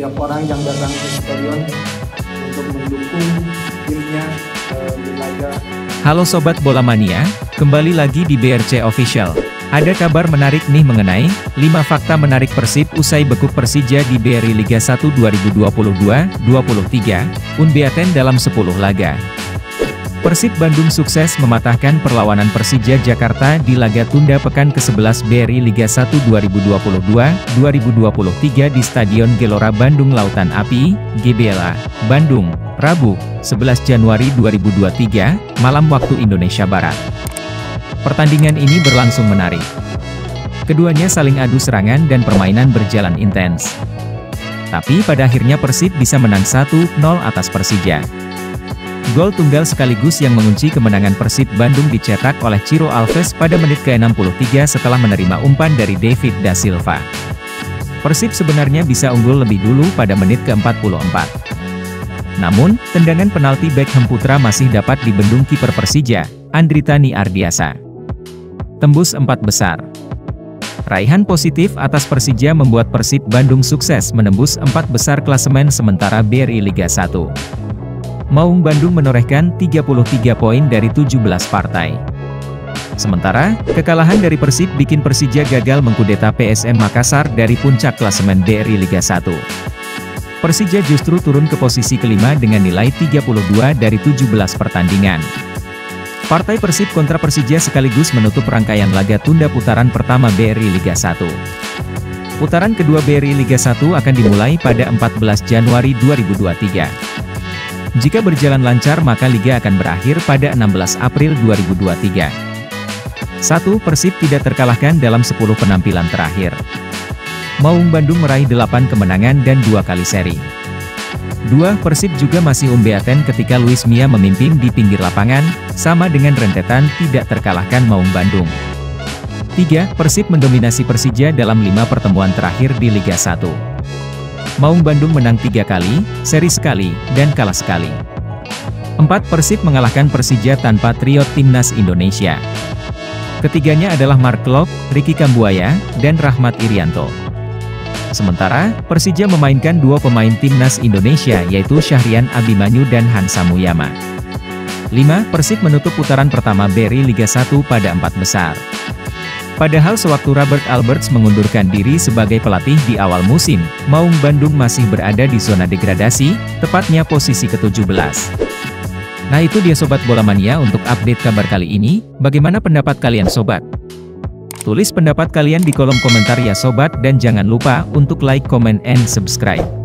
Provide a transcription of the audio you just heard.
setiap orang yang datang ke stadion untuk mendukung timnya di laga. Halo Sobat Bola Mania, kembali lagi di BRC Official. Ada kabar menarik nih mengenai 5 fakta menarik Persib usai bekuk Persija di BRI Liga 1 2022-23, unbeaten dalam 10 laga. Persib Bandung sukses mematahkan perlawanan Persija Jakarta di laga tunda pekan ke-11 BRI Liga 1 2022-2023 di Stadion Gelora Bandung Lautan Api, GBLA, Bandung, Rabu, 11 Januari 2023, malam waktu Indonesia Barat. Pertandingan ini berlangsung menarik. Keduanya saling adu serangan dan permainan berjalan intens. Tapi pada akhirnya Persib bisa menang 1-0 atas Persija. Gol tunggal sekaligus yang mengunci kemenangan Persib Bandung dicetak oleh Ciro Alves pada menit ke-63 setelah menerima umpan dari David Da Silva. Persib sebenarnya bisa unggul lebih dulu pada menit ke-44. Namun, tendangan penalti Beckham Putra masih dapat dibendung kiper Persija, Andritani Ardiasa. Tembus 4 besar. Raihan positif atas Persija membuat Persib Bandung sukses menembus 4 besar klasemen sementara BRI Liga 1. Maung Bandung menorehkan 33 poin dari 17 partai. Sementara, kekalahan dari Persib bikin Persija gagal mengkudeta PSM Makassar dari puncak klasemen BRI Liga 1. Persija justru turun ke posisi kelima dengan nilai 32 dari 17 pertandingan. Partai Persib kontra Persija sekaligus menutup rangkaian laga tunda putaran pertama BRI Liga 1. Putaran kedua BRI Liga 1 akan dimulai pada 14 Januari 2023. Jika berjalan lancar maka Liga akan berakhir pada 16 April 2023. 1. Persib tidak terkalahkan dalam 10 penampilan terakhir. Maung Bandung meraih 8 kemenangan dan 2 kali seri. 2. Persib juga masih unbeaten ketika Luis Mia memimpin di pinggir lapangan, sama dengan rentetan tidak terkalahkan Maung Bandung. 3. Persib mendominasi Persija dalam 5 pertemuan terakhir di Liga 1. Maung Bandung menang 3 kali, seri sekali, dan kalah sekali. 4. Persib mengalahkan Persija tanpa trio timnas Indonesia. Ketiganya adalah Mark Klok, Ricky Kambuaya, dan Rahmat Irianto. Sementara, Persija memainkan 2 pemain timnas Indonesia yaitu Syahrian Abimanyu dan Hansa Muyama. 5. Persib menutup putaran pertama BRI Liga 1 pada 4 besar. Padahal sewaktu Robert Alberts mengundurkan diri sebagai pelatih di awal musim, Maung Bandung masih berada di zona degradasi, tepatnya posisi ke-17. Nah itu dia Sobat Bola Mania untuk update kabar kali ini, bagaimana pendapat kalian Sobat? Tulis pendapat kalian di kolom komentar ya Sobat dan jangan lupa untuk like, comment, and subscribe.